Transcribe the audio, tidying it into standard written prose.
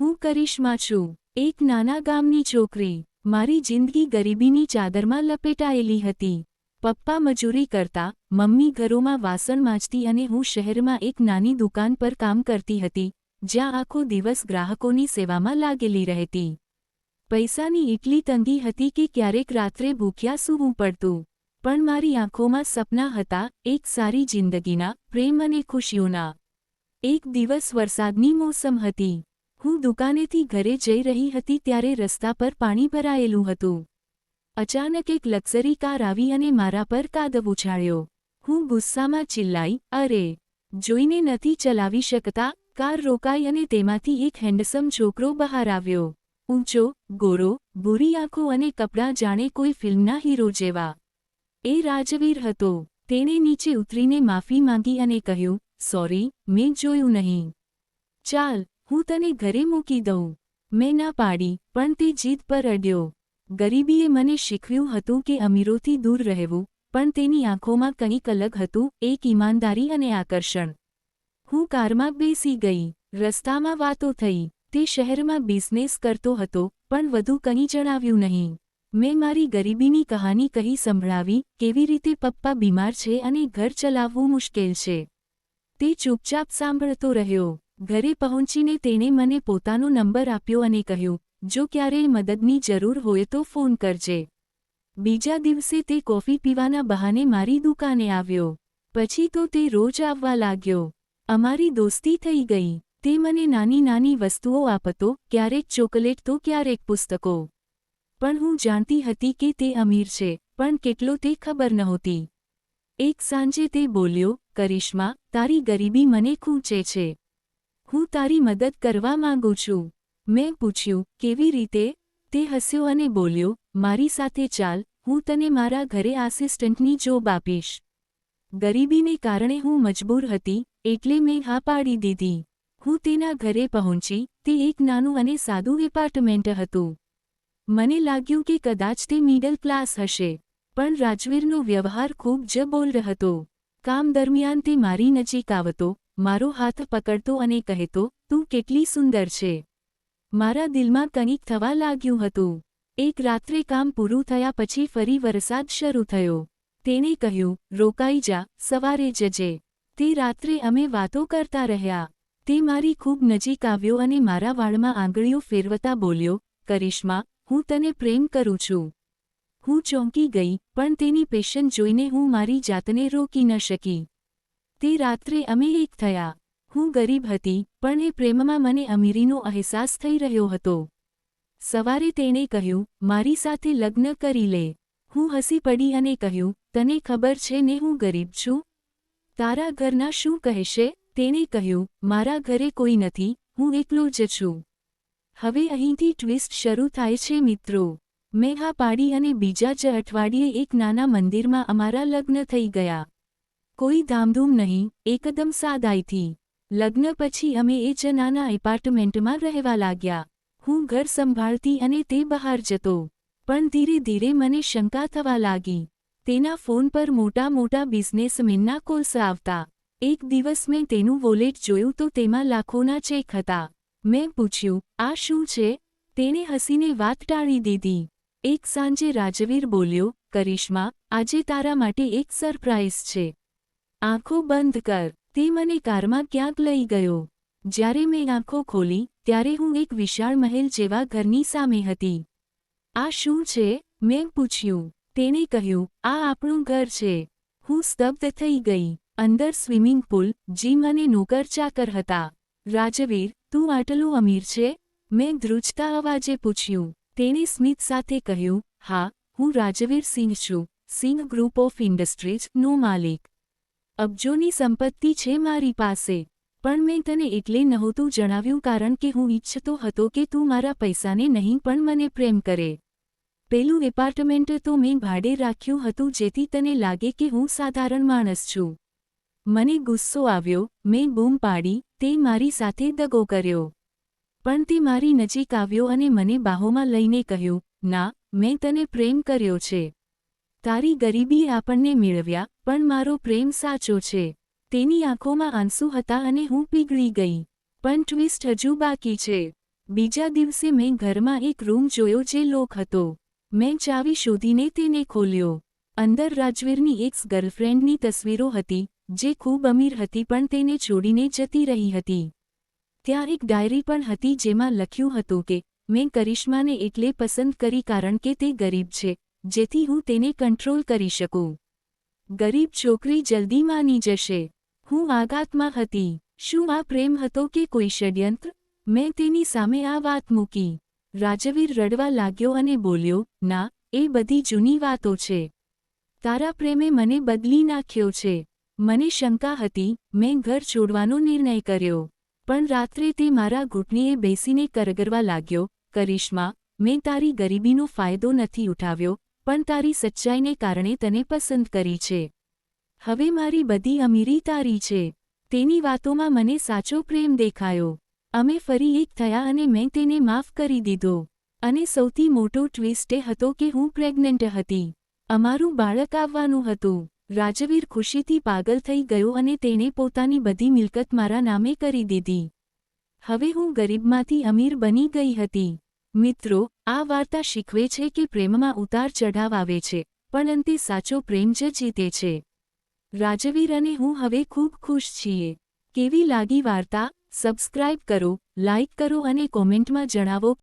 હું કરિશ્મા છું, એક નાના ગામની છોકરી. મારી જિંદગી ગરીબીની ચાદરમાં લપેટાયેલી હતી. પપ્પા મજૂરી કરતા, મમ્મી ઘરોમાં વાસણ માંજતી અને હું શહેરમાં એક નાની દુકાન પર કામ કરતી હતી, જ્યાં આખો દિવસ ગ્રાહકોની સેવામાં લાગેલી રહેતી. પૈસાની એટલી તંગી હતી કે ક્યારેક રાત્રે ભૂખ્યા સૂવું પડતું. પણ મારી આંખોમાં સપના હતા, એક સારી જિંદગીના, પ્રેમ અને ખુશીઓના. એક દિવસ વરસાદની મોસમ હતી. હું દુકાનેથી ઘરે જઈ રહી હતી ત્યારે રસ્તા પર પાણી ભરાયેલું હતું. અચાનક એક લક્ઝરી કાર આવી અને મારા પર કાદવ ઉછાળ્યો. હું ગુસ્સામાં ચિલ્લાઈ, અરે! જોઈને નથી ચલાવી શકતા? કાર રોકાઈ અને તેમાંથી એક હેન્ડસમ છોકરો બહાર આવ્યો. ઊંચો, ગોરો, ભૂરી આંખો અને કપડાં જાણે કોઈ ફિલ્મના હીરો જેવા. એ રાજવીર હતો. તેણે નીચે ઉતરીને માફી માંગી અને કહ્યું, સોરી, મેં જોયું નહીં. ચાલ, હું તને ઘરે મૂકી દઉં. મેં ના પાડી, પણ તે જીદ પર અડ્યો. ગરીબીએ મને શીખવ્યું હતું કે અમીરોથી દૂર રહેવું, પણ તેની આંખોમાં કંઈક અલગ હતું, એક ઈમાનદારી અને આકર્ષણ. હું કારમાં બેસી ગઈ. રસ્તામાં વાતો થઈ. તે શહેરમાં બિઝનેસ કરતો હતો, પણ વધુ કંઈ જણાવ્યું નહીં. મેં મારી ગરીબીની કહાની કહી સંભળાવી, કેવી રીતે પપ્પા બીમાર છે અને ઘર ચલાવવું મુશ્કેલ છે. તે ચૂપચાપ સાંભળતો રહ્યો. ઘરે પહોંચીને તેણે મને પોતાનો નંબર આપ્યો અને કહ્યું, જો ક્યારેય મદદની જરૂર હોય તો ફોન કરજે. બીજા દિવસે તે કોફી પીવાના બહાને મારી દુકાને આવ્યો. પછી તો તે રોજ આવવા લાગ્યો. અમારી દોસ્તી થઈ ગઈ. તે મને નાની નાની વસ્તુઓ આપતો, ક્યારેક ચોકલેટ તો ક્યારેક પુસ્તકો. પણ હું જાણતી હતી કે તે અમીર છે, પણ કેટલો તે ખબર નહોતી. એક સાંજે તે બોલ્યો, કરિશ્મા, તારી ગરીબી મને ખૂંચે છે. હું તારી મદદ કરવા માંગુ છું. મેં પૂછ્યું, કેવી રીતે? તે હસ્યો અને બોલ્યો, મારી સાથે ચાલ, હું તને મારા ઘરે આસિસ્ટન્ટની જોબ આપીશ. ગરીબીને કારણે હું મજબૂર હતી, એટલે મેં હા પાડી દીધી. હું તેના ઘરે પહોંચી. તે એક નાનું અને સાદું એપાર્ટમેન્ટ હતું. મને લાગ્યું કે કદાચ તે મિડલ ક્લાસ હશે. પણ રાજવીરનો વ્યવહાર ખૂબ જ બોલ્ડ હતો. કામ દરમિયાન તે મારી નજીક આવતો, મારો હાથ પકડતો અને કહેતો, તું કેટલી સુંદર છે. મારા દિલમાં કંઈક થવા લાગ્યું હતું. એક રાત્રે કામ પૂરું થયા પછી ફરી વરસાદ શરૂ થયો. તેણે કહ્યું, રોકાઈ જા, સવારે જજે. તે રાત્રે અમે વાતો કરતા રહ્યા. તે મારી ખૂબ નજીક આવ્યો અને મારા વાળમાં આંગળીઓ ફેરવતા બોલ્યો, કરિશ્મા, હું તને પ્રેમ કરું છું. હું ચોંકી ગઈ, પણ તેની પેશન જોઈને હું મારી જાતને રોકી ન શકી. તે રાત્રે અમે એક થયા. હું ગરીબ હતી, પણ એ પ્રેમમાં મને અમીરીનો અહેસાસ થઈ રહ્યો હતો. સવારે તેણે કહ્યું, મારી સાથે લગ્ન કરી લે. હું હસી પડી અને કહ્યું, તને ખબર છે ને હું ગરીબ છું? તારા ઘરના શું કહેશે? તેણે કહ્યું, મારા ઘરે કોઈ નથી, હું એકલો જ છું. હવે અહીંથી ટ્વિસ્ટ શરૂ થાય છે મિત્રો. મેં હા પાડી અને બીજા જ અઠવાડિયે એક નાના મંદિરમાં અમારા લગ્ન થઈ ગયા. કોઈ ધામધૂમ નહીં, એકદમ સાદાઈથી. લગ્ન પછી અમે એ જ નાના એપાર્ટમેન્ટમાં રહેવા લાગ્યા. હું ઘર સંભાળતી અને તે બહાર જતો. પણ ધીરે ધીરે મને શંકા થવા લાગી. તેના ફોન પર મોટા મોટા બિઝનેસમેનના કોલ્સ આવતા. એક દિવસ મેં તેનું વોલેટ જોયું તો તેમાં લાખોના ચેક હતા. મેં પૂછ્યું, આ શું છે? તેણે હસીને વાત ટાળી દીધી. એક સાંજે રાજવીર બોલ્યો, કરિશ્મા, આજે તારા માટે એક સરપ્રાઇઝ છે. આંખો બંધ કર. તે મને કારમાં ક્યાંક લઈ ગયો. જ્યારે મેં આંખો ખોલી, ત્યારે હું એક વિશાળ મહેલ જેવા ઘરની સામે હતી. આ શું છે? મેં પૂછ્યું. તેણે કહ્યું, આ આપણું ઘર છે. હું સ્તબ્ધ થઈ ગઈ. અંદર સ્વિમિંગ પૂલ, જીમ અને નોકર ચાકર હતા. રાજવીર, તું આટલો અમીર છે? મેં ધ્રુજતા અવાજે પૂછ્યું. તેણે સ્મિત સાથે કહ્યું, હા, હું રાજવીર સિંહ છું, સિંહ ગ્રુપ ઓફ ઇન્ડસ્ટ્રીઝ નો માલિક. અબજોની સંપત્તિ છે મારી પાસે. પણ મેં તને એટલે નહોતું જણાવ્યું કારણ કે હું ઈચ્છતો હતો કે તું મારા પૈસાને નહીં પણ મને પ્રેમ કરે. પેલું એપાર્ટમેન્ટ તો મેં ભાડે રાખ્યું હતું જેથી તને લાગે કે હું સાધારણ માણસ છું. મને ગુસ્સો આવ્યો, મેં બૂમ પાડી, તે મારી સાથે દગો કર્યો. પણ તે મારી નજીક આવ્યો અને મને બાહોમાં લઈને કહ્યું, ના, મેં તને પ્રેમ કર્યો છે. તારી ગરીબીએ આપણને મેળવ્યા, પણ મારો પ્રેમ સાચો છે. તેની આંખોમાં આંસુ હતા અને હું પીગળી ગઈ. પણ ટ્વિસ્ટ હજુ બાકી છે. બીજા દિવસે મેં ઘરમાં એક રૂમ જોયો જે લોક હતો. મેં ચાવી શોધીને તેને ખોલ્યો. અંદર રાજવીરની એક્સ ગર્લફ્રેન્ડની તસવીરો હતી, જે ખૂબ અમીર હતી પણ તેને છોડીને જતી રહી હતી. ત્યાં એક ડાયરી પણ હતી જેમાં લખ્યું હતું કે મેં કરિશ્માને એટલે પસંદ કરી કારણ કે તે ગરીબ છે, જેથી હું તેને કંટ્રોલ કરી શકું. ગરીબ છોકરી જલ્દી માની જશે. હું આઘાતમાં હતી. શું આ પ્રેમ હતો કે કોઈ ષડયંત્ર? મેં તેની સામે આ વાત મૂકી. રાજવીર રડવા લાગ્યો અને બોલ્યો, ના, એ બધી જૂની વાતો છે. તારા પ્રેમે મને બદલી નાખ્યો છે. મને શંકા હતી. મેં ઘર છોડવાનો નિર્ણય કર્યો. પણ રાત્રે તે મારા ઘૂંટણીએ બેસીને કરગરવા લાગ્યો, કરિશ્મા, મેં તારી ગરીબીનો ફાયદો નથી ઉઠાવ્યો, પણ તારી સચ્ચાઈને કારણે તને પસંદ કરી છે. હવે મારી બધી અમીરી તારી છે. તેની વાતોમાં મને સાચો પ્રેમ દેખાયો. અમે ફરી એક થયા અને મેં તેને માફ કરી દીધો. અને સૌથી મોટો ટ્વિસ્ટ એ હતો કે હું પ્રેગ્નન્ટ હતી. અમારું બાળક આવવાનું હતું. રાજવીર ખુશીથી પાગલ થઈ ગયો અને તેણે પોતાની બધી મિલકત મારા નામે કરી દીધી. હવે હું ગરીબમાંથી અમીર બની ગઈ હતી. મિત્રો, આ વાર્તા શીખવે છે કે પ્રેમમાં ઉતાર ચઢાવ આવે છે, પણ અંતે સાચો પ્રેમ જ જીતે છે. રાજવીર અને હું હવે ખૂબ ખુશ છીએ. કેવી લાગી વાર્તા? સબસ્ક્રાઇબ કરો, લાઇક કરો અને કોમેન્ટમાં જણાવો